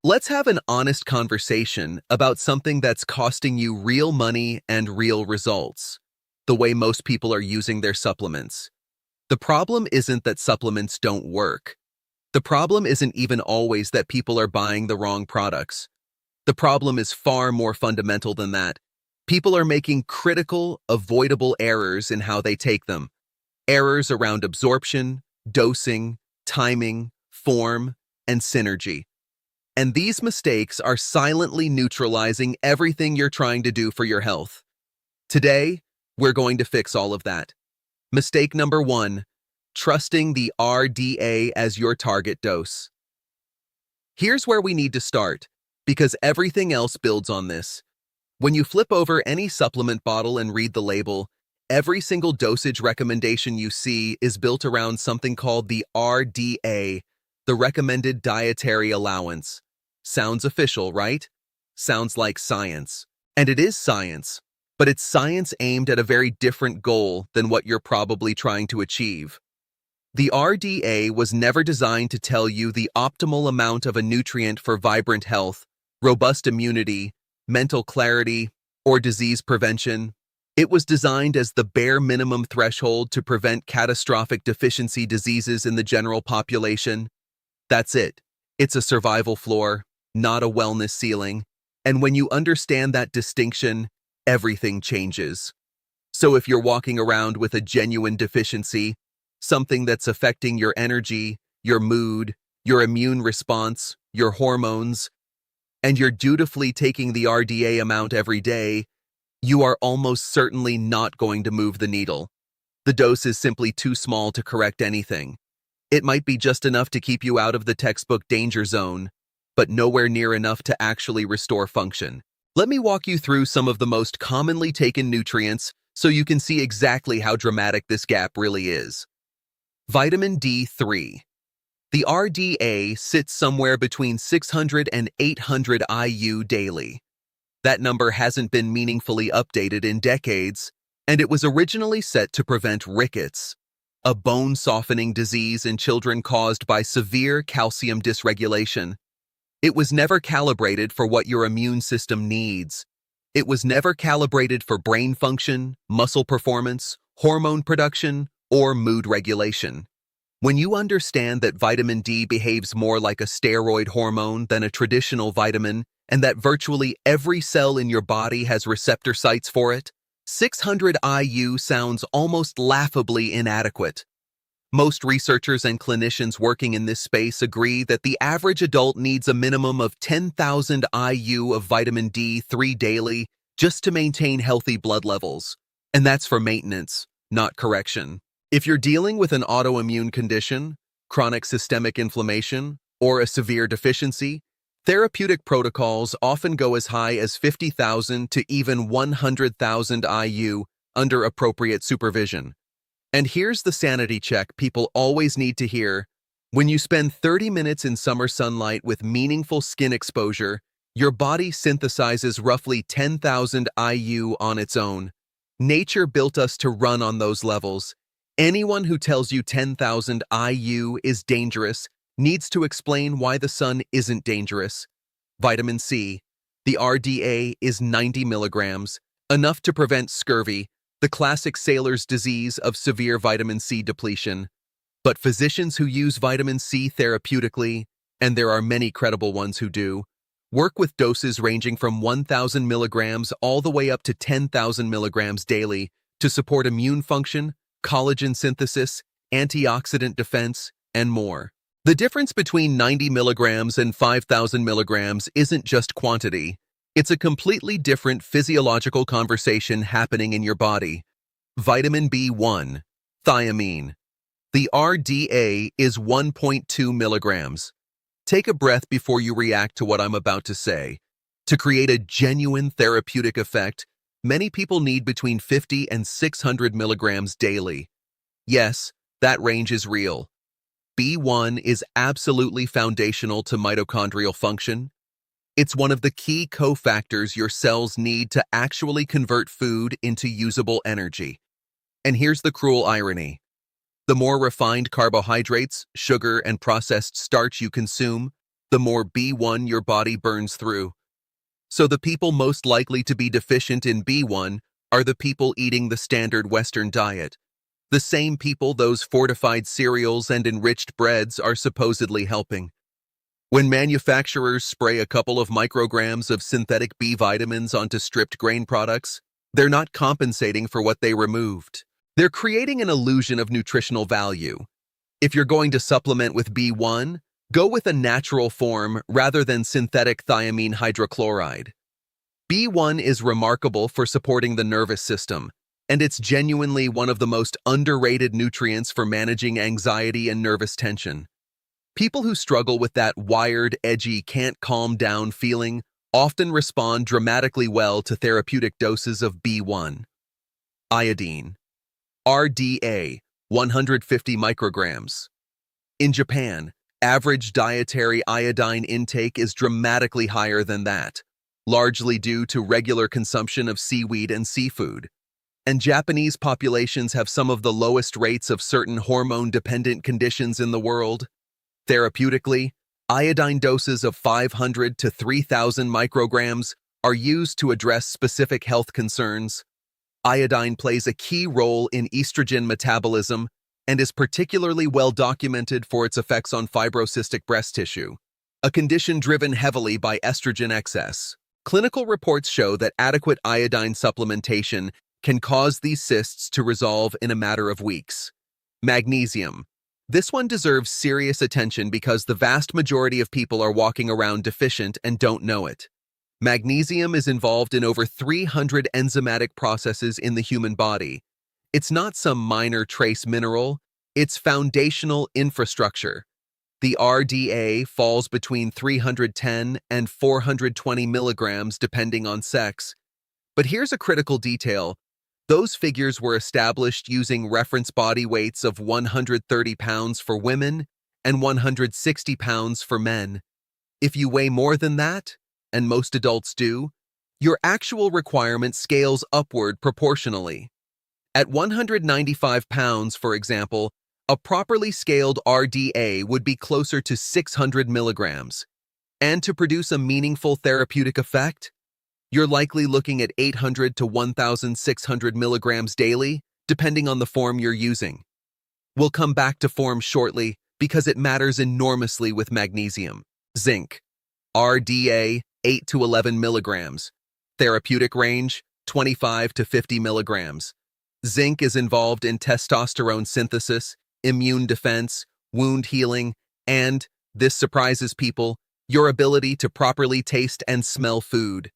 Let's have an honest conversation about something that's costing you real money and real results. The way most people are using their supplements. The problem isn't that supplements don't work. The problem isn't even always that people are buying the wrong products. The problem is far more fundamental than that. People are making critical, avoidable errors in how they take them. Errors around absorption, dosing, timing, form, and synergy. And these mistakes are silently neutralizing everything you're trying to do for your health. Today, we're going to fix all of that. Mistake number 1, trusting the RDA as your target dose. Here's where we need to start, because everything else builds on this. When you flip over any supplement bottle and read the label, every single dosage recommendation you see is built around something called the RDA, the Recommended Dietary Allowance. Sounds official, right? Sounds like science. And it is science, but it's science aimed at a very different goal than what you're probably trying to achieve. The RDA was never designed to tell you the optimal amount of a nutrient for vibrant health, robust immunity, mental clarity, or disease prevention. It was designed as the bare minimum threshold to prevent catastrophic deficiency diseases in the general population. That's it. It's a survival floor, not a wellness ceiling. And when you understand that distinction, everything changes. So if you're walking around with a genuine deficiency, something that's affecting your energy, your mood, your immune response, your hormones, and you're dutifully taking the RDA amount every day, you are almost certainly not going to move the needle. The dose is simply too small to correct anything. It might be just enough to keep you out of the textbook danger zone, but nowhere near enough to actually restore function. Let me walk you through some of the most commonly taken nutrients so you can see exactly how dramatic this gap really is. Vitamin D3. The RDA sits somewhere between 600 and 800 IU daily. That number hasn't been meaningfully updated in decades, and it was originally set to prevent rickets, a bone-softening disease in children caused by severe calcium dysregulation. It was never calibrated for what your immune system needs. It was never calibrated for brain function, muscle performance, hormone production, or mood regulation. When you understand that vitamin D behaves more like a steroid hormone than a traditional vitamin, and that virtually every cell in your body has receptor sites for it, 600 IU sounds almost laughably inadequate. Most researchers and clinicians working in this space agree that the average adult needs a minimum of 10,000 IU of vitamin D3 daily just to maintain healthy blood levels. And that's for maintenance, not correction. If you're dealing with an autoimmune condition, chronic systemic inflammation, or a severe deficiency, therapeutic protocols often go as high as 50,000 to even 100,000 IU under appropriate supervision. And here's the sanity check people always need to hear. When you spend 30 minutes in summer sunlight with meaningful skin exposure, your body synthesizes roughly 10,000 IU on its own. Nature built us to run on those levels. Anyone who tells you 10,000 IU is dangerous needs to explain why the sun isn't dangerous. Vitamin C. The RDA is 90 milligrams, enough to prevent scurvy, the classic sailor's disease of severe vitamin C depletion. But physicians who use vitamin C therapeutically, and there are many credible ones who do, work with doses ranging from 1,000 milligrams all the way up to 10,000 milligrams daily to support immune function, collagen synthesis, antioxidant defense, and more. The difference between 90 milligrams and 5,000 milligrams isn't just quantity. It's a completely different physiological conversation happening in your body. Vitamin B1, thiamine. The RDA is 1.2 milligrams. Take a breath before you react to what I'm about to say. To create a genuine therapeutic effect, many people need between 50 and 600 milligrams daily. Yes, that range is real. B1 is absolutely foundational to mitochondrial function. It's one of the key cofactors your cells need to actually convert food into usable energy. And here's the cruel irony. The more refined carbohydrates, sugar, and processed starch you consume, the more B1 your body burns through. So the people most likely to be deficient in B1 are the people eating the standard Western diet, the same people those fortified cereals and enriched breads are supposedly helping. When manufacturers spray a couple of micrograms of synthetic B vitamins onto stripped grain products, they're not compensating for what they removed. They're creating an illusion of nutritional value. If you're going to supplement with B1, go with a natural form rather than synthetic thiamine hydrochloride. B1 is remarkable for supporting the nervous system, and it's genuinely one of the most underrated nutrients for managing anxiety and nervous tension. People who struggle with that wired, edgy, can't calm down feeling often respond dramatically well to therapeutic doses of B1. Iodine. RDA, 150 micrograms. In Japan, average dietary iodine intake is dramatically higher than that, largely due to regular consumption of seaweed and seafood. And Japanese populations have some of the lowest rates of certain hormone-dependent conditions in the world. Therapeutically, iodine doses of 500 to 3,000 micrograms are used to address specific health concerns. Iodine plays a key role in estrogen metabolism and is particularly well documented for its effects on fibrocystic breast tissue, a condition driven heavily by estrogen excess. Clinical reports show that adequate iodine supplementation can cause these cysts to resolve in a matter of weeks. Magnesium. This one deserves serious attention because the vast majority of people are walking around deficient and don't know it. Magnesium is involved in over 300 enzymatic processes in the human body. It's not some minor trace mineral, it's foundational infrastructure. The RDA falls between 310 and 420 milligrams depending on sex. But here's a critical detail. Those figures were established using reference body weights of 130 pounds for women and 160 pounds for men. If you weigh more than that, and most adults do, your actual requirement scales upward proportionally. At 195 pounds, for example, a properly scaled RDA would be closer to 600 milligrams. And to produce a meaningful therapeutic effect, you're likely looking at 800 to 1,600 milligrams daily, depending on the form you're using. We'll come back to form shortly because it matters enormously with magnesium. Zinc. RDA, 8 to 11 milligrams. Therapeutic range, 25 to 50 milligrams. Zinc is involved in testosterone synthesis, immune defense, wound healing, and, this surprises people, your ability to properly taste and smell food.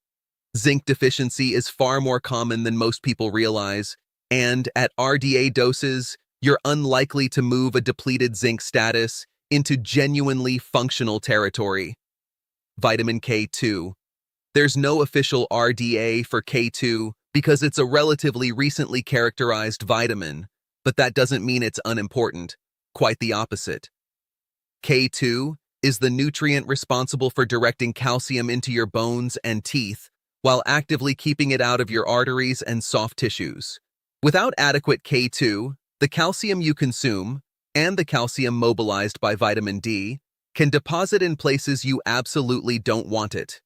Zinc deficiency is far more common than most people realize, and at RDA doses, you're unlikely to move a depleted zinc status into genuinely functional territory. Vitamin K2. There's no official RDA for K2 because it's a relatively recently characterized vitamin, but that doesn't mean it's unimportant. Quite the opposite. K2 is the nutrient responsible for directing calcium into your bones and teeth, while actively keeping it out of your arteries and soft tissues. Without adequate K2, the calcium you consume, and the calcium mobilized by vitamin D, can deposit in places you absolutely don't want it.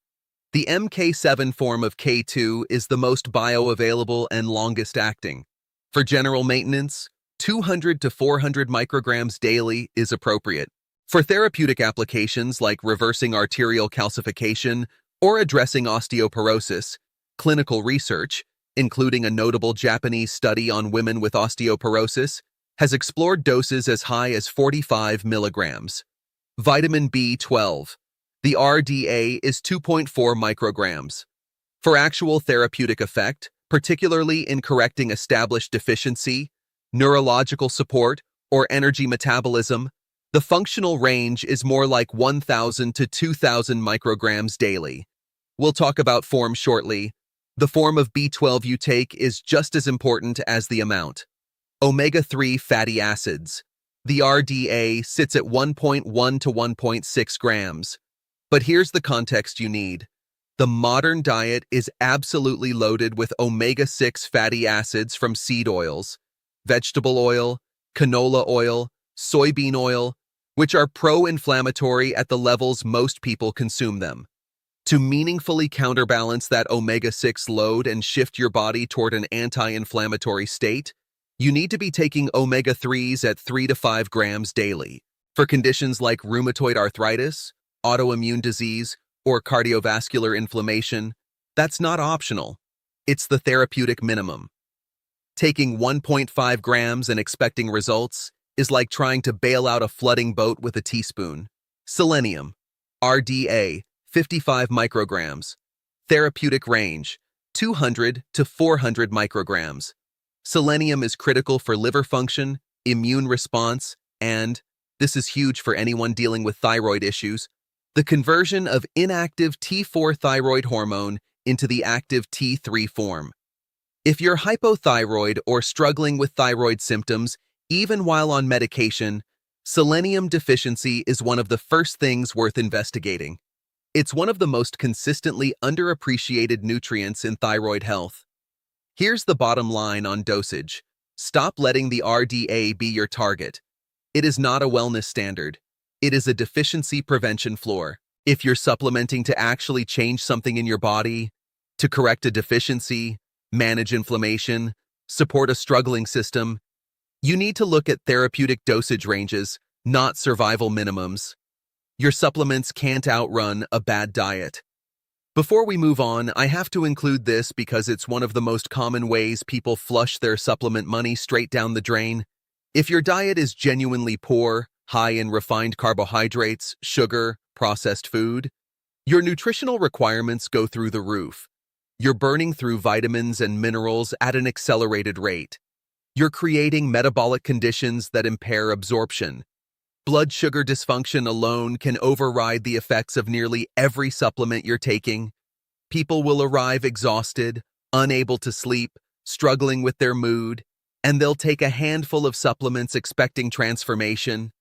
The MK7 form of K2 is the most bioavailable and longest acting. For general maintenance, 200 to 400 micrograms daily is appropriate. For therapeutic applications like reversing arterial calcification or addressing osteoporosis, clinical research, including a notable Japanese study on women with osteoporosis, has explored doses as high as 45 milligrams. Vitamin B12. The RDA is 2.4 micrograms. For actual therapeutic effect, particularly in correcting established deficiency, neurological support, or energy metabolism, the functional range is more like 1,000 to 2,000 micrograms daily. We'll talk about form shortly. The form of B12 you take is just as important as the amount. Omega-3 fatty acids. The RDA sits at 1.1 to 1.6 grams. But here's the context you need. The modern diet is absolutely loaded with omega-6 fatty acids from seed oils, vegetable oil, canola oil, soybean oil, which are pro-inflammatory at the levels most people consume them. To meaningfully counterbalance that omega-6 load and shift your body toward an anti-inflammatory state, you need to be taking omega-3s at 3 to 5 grams daily. For conditions like rheumatoid arthritis, autoimmune disease, or cardiovascular inflammation, that's not optional. It's the therapeutic minimum. Taking 1.5 grams and expecting results is like trying to bail out a flooding boat with a teaspoon. Selenium, RDA, 55 micrograms. Therapeutic range, 200 to 400 micrograms. Selenium is critical for liver function, immune response, and, this is huge for anyone dealing with thyroid issues, the conversion of inactive T4 thyroid hormone into the active T3 form. If you're hypothyroid or struggling with thyroid symptoms, even while on medication, selenium deficiency is one of the first things worth investigating. It's one of the most consistently underappreciated nutrients in thyroid health. Here's the bottom line on dosage. Stop letting the RDA be your target. It is not a wellness standard. It is a deficiency prevention floor. If you're supplementing to actually change something in your body, to correct a deficiency, manage inflammation, support a struggling system, you need to look at therapeutic dosage ranges, not survival minimums. Your supplements can't outrun a bad diet. Before we move on, I have to include this because it's one of the most common ways people flush their supplement money straight down the drain. If your diet is genuinely poor, high in refined carbohydrates, sugar, processed food, your nutritional requirements go through the roof. You're burning through vitamins and minerals at an accelerated rate. You're creating metabolic conditions that impair absorption. Blood sugar dysfunction alone can override the effects of nearly every supplement you're taking. People will arrive exhausted, unable to sleep, struggling with their mood, and they'll take a handful of supplements expecting transformation.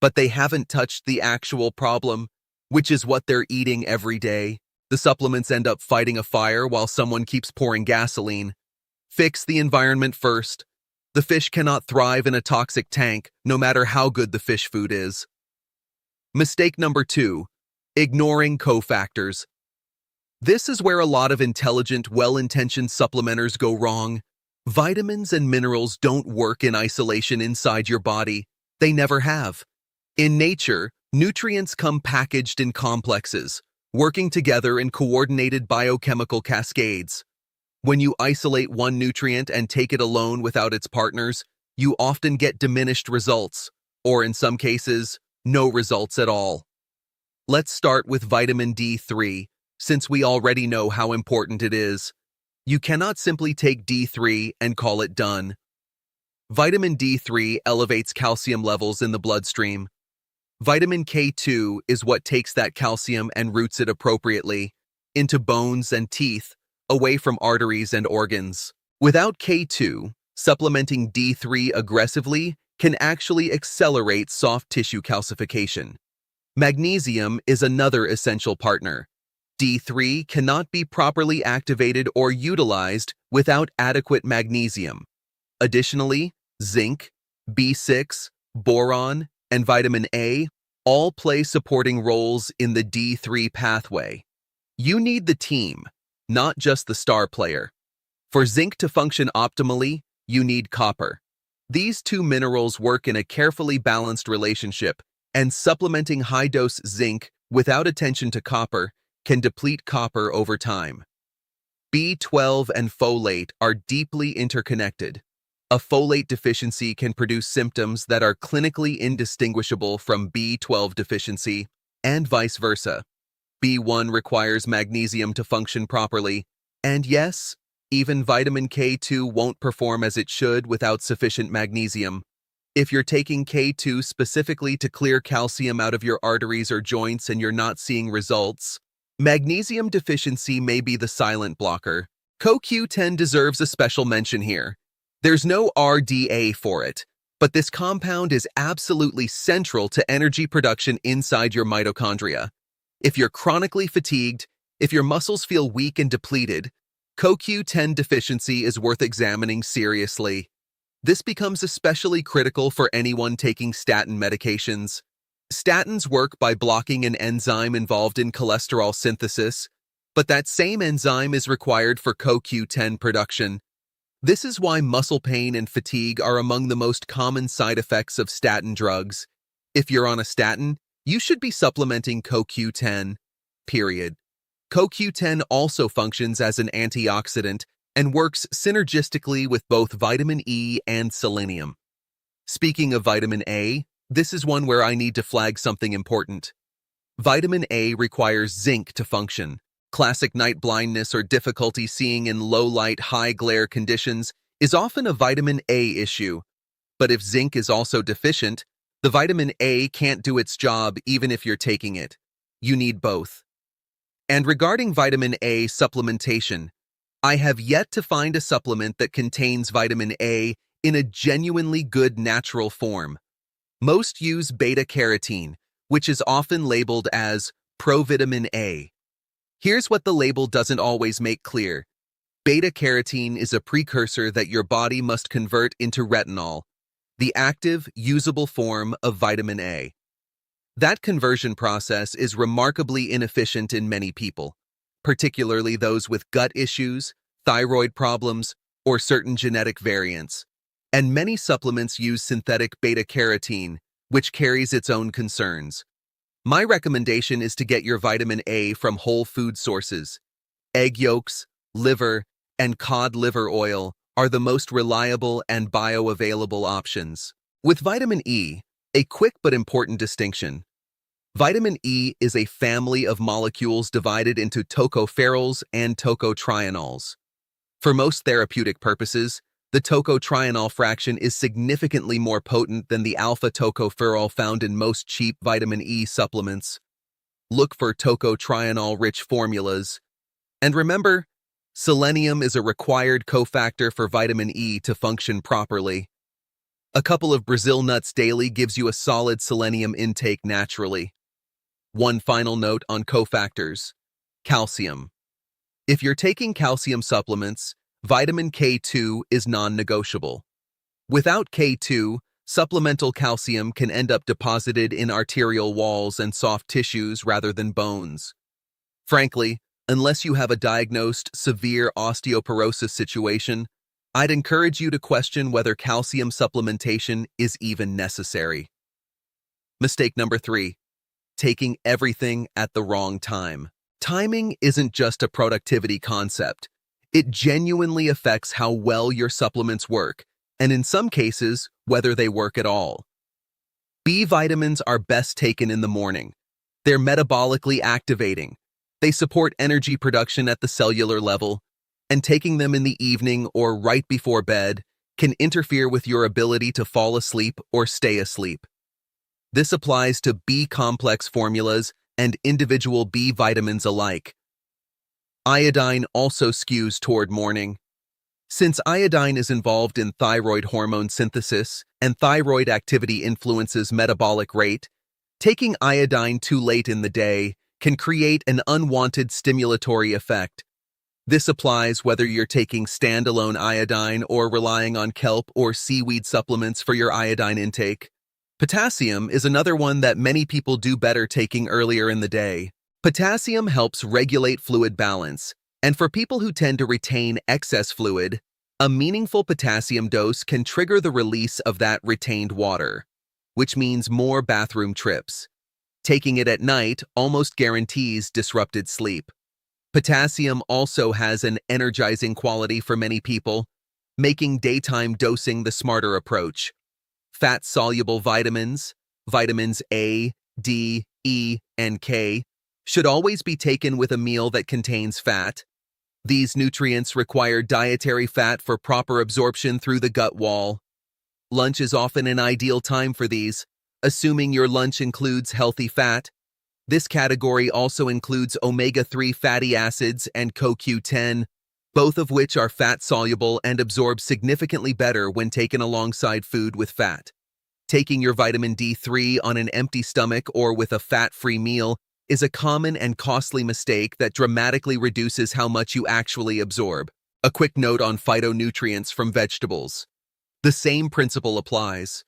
But they haven't touched the actual problem, which is what they're eating every day. The supplements end up fighting a fire while someone keeps pouring gasoline. Fix the environment first. The fish cannot thrive in a toxic tank, no matter how good the fish food is. Mistake number 2, ignoring cofactors. This is where a lot of intelligent, well-intentioned supplementers go wrong. Vitamins and minerals don't work in isolation inside your body. They never have. In nature, nutrients come packaged in complexes, working together in coordinated biochemical cascades. When you isolate one nutrient and take it alone without its partners, you often get diminished results, or in some cases, no results at all. Let's start with vitamin D3, since we already know how important it is. You cannot simply take D3 and call it done. Vitamin D3 elevates calcium levels in the bloodstream. Vitamin K2 is what takes that calcium and routes it appropriately into bones and teeth, away from arteries and organs. Without K2, supplementing D3 aggressively can actually accelerate soft tissue calcification. Magnesium is another essential partner. D3 cannot be properly activated or utilized without adequate magnesium. Additionally, zinc, B6, boron, and vitamin A all play supporting roles in the D3 pathway. You need the team, not just the star player. For zinc to function optimally, you need copper. These two minerals work in a carefully balanced relationship, and supplementing high-dose zinc without attention to copper can deplete copper over time. B12 and folate are deeply interconnected. A folate deficiency can produce symptoms that are clinically indistinguishable from B12 deficiency, and vice versa. B1 requires magnesium to function properly, and yes, even vitamin K2 won't perform as it should without sufficient magnesium. If you're taking K2 specifically to clear calcium out of your arteries or joints and you're not seeing results, magnesium deficiency may be the silent blocker. CoQ10 deserves a special mention here. There's no RDA for it, but this compound is absolutely central to energy production inside your mitochondria. If you're chronically fatigued, if your muscles feel weak and depleted, CoQ10 deficiency is worth examining seriously. This becomes especially critical for anyone taking statin medications. Statins work by blocking an enzyme involved in cholesterol synthesis, but that same enzyme is required for CoQ10 production. This is why muscle pain and fatigue are among the most common side effects of statin drugs. If you're on a statin, you should be supplementing CoQ10, period. CoQ10 also functions as an antioxidant and works synergistically with both vitamin E and selenium. Speaking of vitamin A, this is one where I need to flag something important. Vitamin A requires zinc to function. Classic night blindness or difficulty seeing in low-light, high-glare conditions is often a vitamin A issue. But if zinc is also deficient, the vitamin A can't do its job even if you're taking it. You need both. And regarding vitamin A supplementation, I have yet to find a supplement that contains vitamin A in a genuinely good natural form. Most use beta-carotene, which is often labeled as provitamin A. Here's what the label doesn't always make clear. Beta-carotene is a precursor that your body must convert into retinol, the active, usable form of vitamin A. That conversion process is remarkably inefficient in many people, particularly those with gut issues, thyroid problems, or certain genetic variants. And many supplements use synthetic beta-carotene, which carries its own concerns. My recommendation is to get your vitamin A from whole food sources. Egg yolks, liver, and cod liver oil are the most reliable and bioavailable options. With vitamin E, a quick but important distinction. Vitamin E is a family of molecules divided into tocopherols and tocotrienols. For most therapeutic purposes, the tocotrienol fraction is significantly more potent than the alpha-tocopherol found in most cheap vitamin E supplements. Look for tocotrienol-rich formulas. And remember, selenium is a required cofactor for vitamin E to function properly. A couple of Brazil nuts daily gives you a solid selenium intake naturally. One final note on cofactors: calcium. If you're taking calcium supplements, vitamin K2 is non-negotiable. Without K2, supplemental calcium can end up deposited in arterial walls and soft tissues rather than bones. Frankly, unless you have a diagnosed severe osteoporosis situation, I'd encourage you to question whether calcium supplementation is even necessary. Mistake number 3. Taking everything at the wrong time. Timing isn't just a productivity concept. It genuinely affects how well your supplements work, and in some cases, whether they work at all. B vitamins are best taken in the morning. They're metabolically activating. They support energy production at the cellular level, and taking them in the evening or right before bed can interfere with your ability to fall asleep or stay asleep. This applies to B-complex formulas and individual B vitamins alike. Iodine also skews toward morning. Since iodine is involved in thyroid hormone synthesis and thyroid activity influences metabolic rate, taking iodine too late in the day can create an unwanted stimulatory effect. This applies whether you're taking standalone iodine or relying on kelp or seaweed supplements for your iodine intake. Potassium is another one that many people do better taking earlier in the day. Potassium helps regulate fluid balance, and for people who tend to retain excess fluid, a meaningful potassium dose can trigger the release of that retained water, which means more bathroom trips. Taking it at night almost guarantees disrupted sleep. Potassium also has an energizing quality for many people, making daytime dosing the smarter approach. Fat-soluble vitamins, vitamins A, D, E, and K, should always be taken with a meal that contains fat. These nutrients require dietary fat for proper absorption through the gut wall. Lunch is often an ideal time for these, assuming your lunch includes healthy fat. This category also includes omega-3 fatty acids and CoQ10, both of which are fat-soluble and absorb significantly better when taken alongside food with fat. Taking your vitamin D3 on an empty stomach or with a fat-free meal is a common and costly mistake that dramatically reduces how much you actually absorb. A quick note on phytonutrients from vegetables. The same principle applies.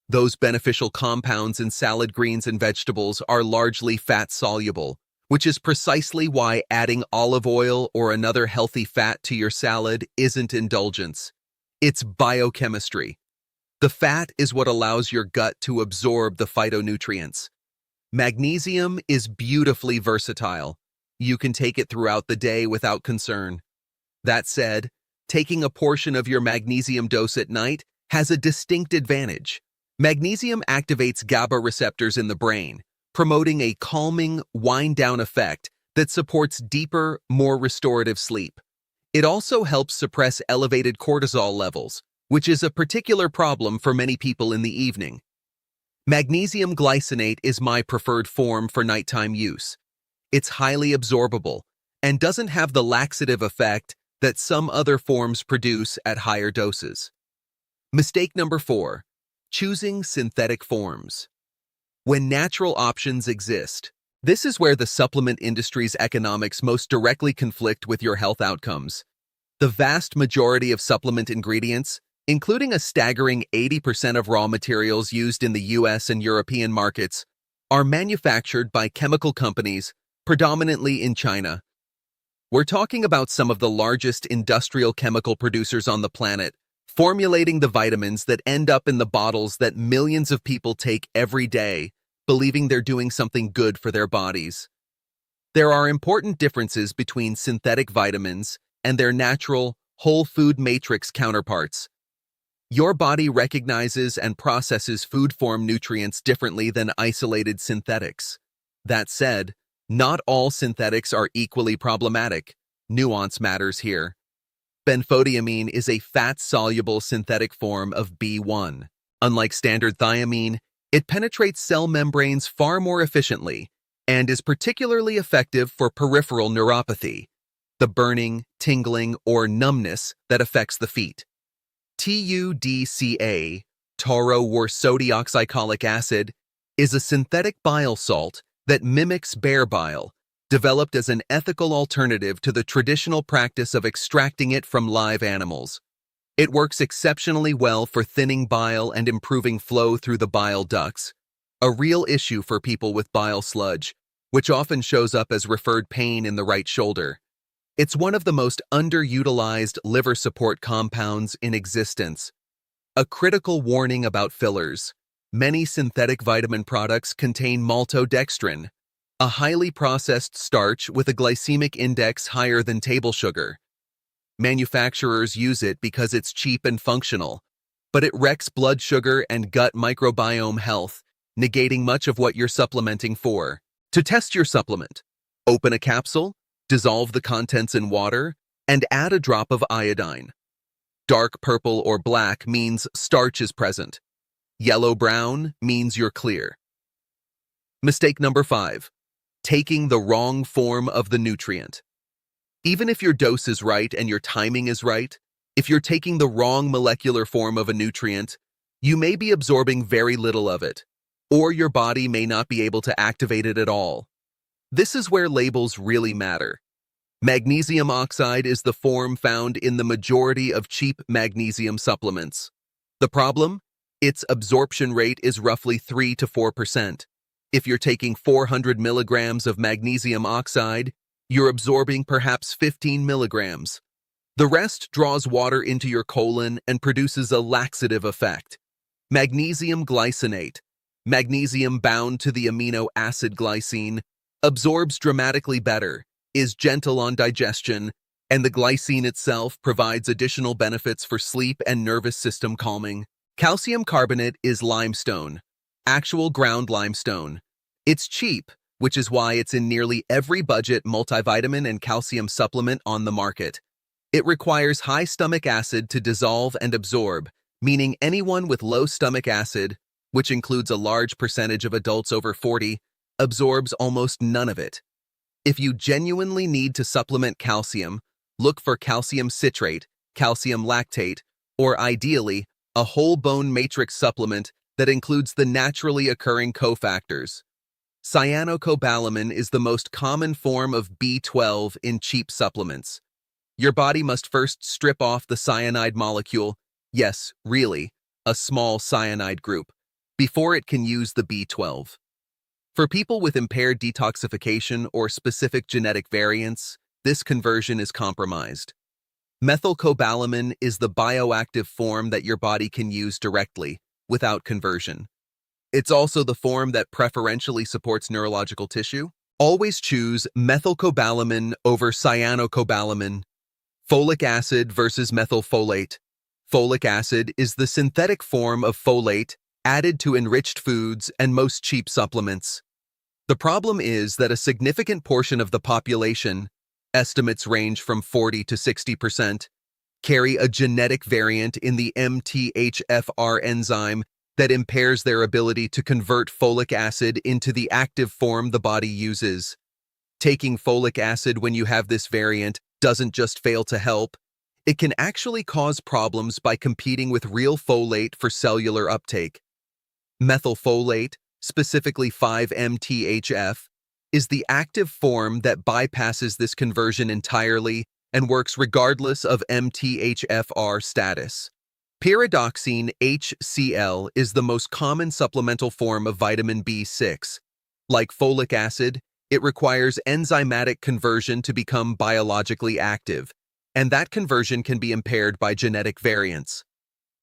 Those beneficial compounds in salad greens and vegetables are largely fat-soluble, which is precisely why adding olive oil or another healthy fat to your salad isn't indulgence. It's biochemistry. The fat is what allows your gut to absorb the phytonutrients. Magnesium is beautifully versatile. You can take it throughout the day without concern. That said, taking a portion of your magnesium dose at night has a distinct advantage. Magnesium activates GABA receptors in the brain, promoting a calming, wind-down effect that supports deeper, more restorative sleep. It also helps suppress elevated cortisol levels, which is a particular problem for many people in the evening. Magnesium glycinate is my preferred form for nighttime use. It's highly absorbable and doesn't have the laxative effect that some other forms produce at higher doses. Mistake number 4. Choosing synthetic forms. When natural options exist, this is where the supplement industry's economics most directly conflict with your health outcomes. The vast majority of supplement ingredients, including a staggering 80% of raw materials used in the US and European markets, are manufactured by chemical companies, predominantly in China. We're talking about some of the largest industrial chemical producers on the planet, formulating the vitamins that end up in the bottles that millions of people take every day, believing they're doing something good for their bodies. There are important differences between synthetic vitamins and their natural, whole food matrix counterparts. Your body recognizes and processes food form nutrients differently than isolated synthetics. That said, not all synthetics are equally problematic. Nuance matters here. Benfotiamine is a fat-soluble synthetic form of B1. Unlike standard thiamine, it penetrates cell membranes far more efficiently and is particularly effective for peripheral neuropathy, the burning, tingling, or numbness that affects the feet. TUDCA, tauroursodeoxycholic acid, is a synthetic bile salt that mimics bear bile, developed as an ethical alternative to the traditional practice of extracting it from live animals. It works exceptionally well for thinning bile and improving flow through the bile ducts, a real issue for people with bile sludge, which often shows up as referred pain in the right shoulder. It's one of the most underutilized liver support compounds in existence. A critical warning about fillers. Many synthetic vitamin products contain maltodextrin, a highly processed starch with a glycemic index higher than table sugar. Manufacturers use it because it's cheap and functional, but it wrecks blood sugar and gut microbiome health, negating much of what you're supplementing for. To test your supplement, open a capsule, dissolve the contents in water, and add a drop of iodine. Dark purple or black means starch is present. Yellow-brown means you're clear. Mistake number 5. Taking the wrong form of the nutrient. Even if your dose is right and your timing is right, if you're taking the wrong molecular form of a nutrient, you may be absorbing very little of it, or your body may not be able to activate it at all. This is where labels really matter. Magnesium oxide is the form found in the majority of cheap magnesium supplements. The problem? Its absorption rate is roughly 3 to 4%. If you're taking 400 milligrams of magnesium oxide, you're absorbing perhaps 15 milligrams. The rest draws water into your colon and produces a laxative effect. Magnesium glycinate, magnesium bound to the amino acid glycine, absorbs dramatically better, is gentle on digestion, and the glycine itself provides additional benefits for sleep and nervous system calming. Calcium carbonate is limestone, actual ground limestone. It's cheap, which is why it's in nearly every budget multivitamin and calcium supplement on the market. It requires high stomach acid to dissolve and absorb, meaning anyone with low stomach acid, which includes a large percentage of adults over 40, absorbs almost none of it. If you genuinely need to supplement calcium, look for calcium citrate, calcium lactate, or ideally, a whole bone matrix supplement that includes the naturally occurring cofactors. Cyanocobalamin is the most common form of B12 in cheap supplements. Your body must first strip off the cyanide molecule, yes, really, a small cyanide group, before it can use the B12. For people with impaired detoxification or specific genetic variants, this conversion is compromised. Methylcobalamin is the bioactive form that your body can use directly, without conversion. It's also the form that preferentially supports neurological tissue. Always choose methylcobalamin over cyanocobalamin. Folic acid versus methylfolate. Folic acid is the synthetic form of folate added to enriched foods and most cheap supplements. The problem is that a significant portion of the population, estimates range from 40 to 60%, carry a genetic variant in the MTHFR enzyme that impairs their ability to convert folic acid into the active form the body uses. Taking folic acid when you have this variant doesn't just fail to help, it can actually cause problems by competing with real folate for cellular uptake. Methylfolate, specifically 5-MTHF, is the active form that bypasses this conversion entirely and works regardless of MTHFR status. Pyridoxine HCl is the most common supplemental form of vitamin B6. Like folic acid, it requires enzymatic conversion to become biologically active, and that conversion can be impaired by genetic variants.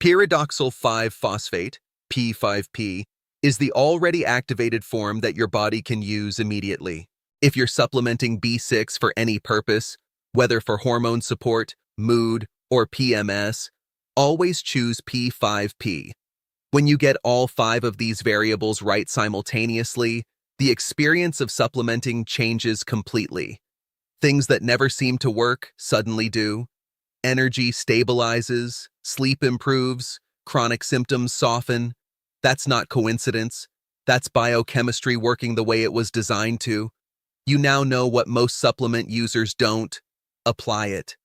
Pyridoxal 5-phosphate, P5P, is the already activated form that your body can use immediately. If you're supplementing B6 for any purpose, whether for hormone support, mood, or PMS, always choose P5P. When you get all 5 of these variables right simultaneously, the experience of supplementing changes completely. Things that never seem to work suddenly do. Energy stabilizes, sleep improves, chronic symptoms soften. That's not coincidence. That's biochemistry working the way it was designed to. You now know what most supplement users don't. Apply it.